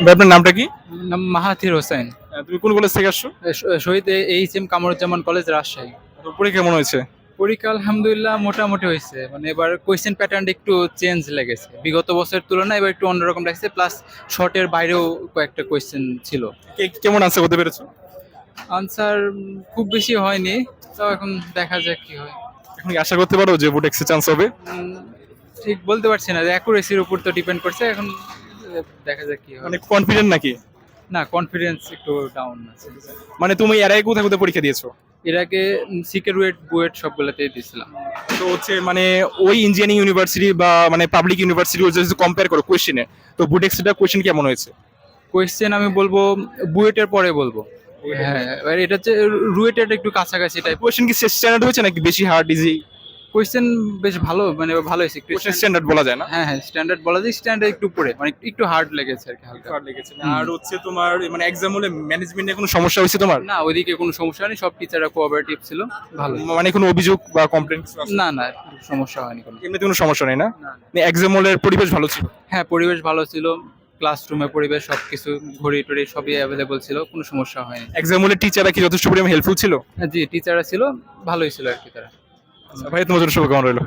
ভাই, আপনার নামটা কি? নাম মাহাথির হোসেন। তুমি কোন কলেজ থেকে আসছো? Shahid H M Kamruzzaman college, Rajshahi. তো পরীক্ষা কেমন হয়েছে? পরীক্ষা আলহামদুলিল্লাহ মোটামুটি হয়েছে, মানে এবার কোয়েশ্চেন প্যাটার্নটা একটু চেঞ্জ লেগেছে, বিগত বছরের তুলনায় এবার একটু অন্যরকম লাগছে, প্লাস শর্টের বাইরেও কয়েকটা কোয়েশ্চেন ছিল। কেমন আনসার করতে পেরেছো? আনসার খুব বেশি হয়নি, তো এখন দেখা যাক কি হয়। এখন কি আশা করতে পারো যে বুটেক্সে চান্স হবে? উম, ঠিক বলতে পারছি না, অ্যাকুরেসির উপর তো ডিপেন্ড করছে এখন, দেখা যাক কি হয়। মানে কনফিডেন্ট নাকি? না, কনফিডেন্স একটু ডাউন আছে। মানে তুমি এর আগে কোথায় কোথায় পরীক্ষা দিয়েছো? এর আগে সিকেরুয়েট বুয়েট সবগুলোতেই দিয়েছিলাম। তো হচ্ছে মানে ওই ইঞ্জিনিয়ারিং ইউনিভার্সিটি বা মানে পাবলিক ইউনিভার্সিটি যদি কম্পেয়ার করো কোয়েশ্চেনে, তো বুটেক্সটা কোয়েশ্চেন কেমন হয়েছে? কোয়েশ্চেন আমি বলবো বুয়েটের পরে বলবো। হ্যাঁ, এবার এটা হচ্ছে রুয়েটের একটু কাছাকাছি টাইপ। কোয়েশ্চেন কি স্ট্যান্ডার্ড হয়েছে নাকি বেশি হার্ড ইজি? কোয়েশ্চেন বেশ ভালো, মানে ভালো হয়েছে একটু। কোয়েশ্চেন স্ট্যান্ডার্ড বলা যায় না? হ্যাঁ হ্যাঁ, স্ট্যান্ডার্ড বলা যায়, স্ট্যান্ডার্ড একটু উপরে, মানে একটু হার্ড লেগেছে আর কি, হালকা। হার্ড লেগেছে। আর হচ্ছে তোমার মানে এক্সাম হলে ম্যানেজমেন্টে কোনো সমস্যা হয়েছে তোমার? না, ওইদিকে কোনো সমস্যা নেই, সব টিচাররা কোঅপারেটিভ ছিল, ভালো। মানে কোনো অভিযোগ বা কমপ্লেন? না না, সমস্যা হয়নি কোনো। এমনিতে কোনো সমস্যা নেই না? না, এক্সাম হলের পরিবেশ ভালো ছিল? হ্যাঁ পরিবেশ ভালো ছিল, ক্লাসরুমের পরিবেশ সবকিছু, ঘড়ি টড়ি সবই অ্যাভেলেবল ছিল, কোনো সমস্যা হয়নি। এক্সাম হলে টিচাররা কি যথেষ্ট পরিমাণ হেল্পফুল ছিল? হ্যাঁ, জি টিচাররা ছিল, ভালোই ছিল আর কি তারা। ভাই, তোমার জন্য শুভকামনা রইলো।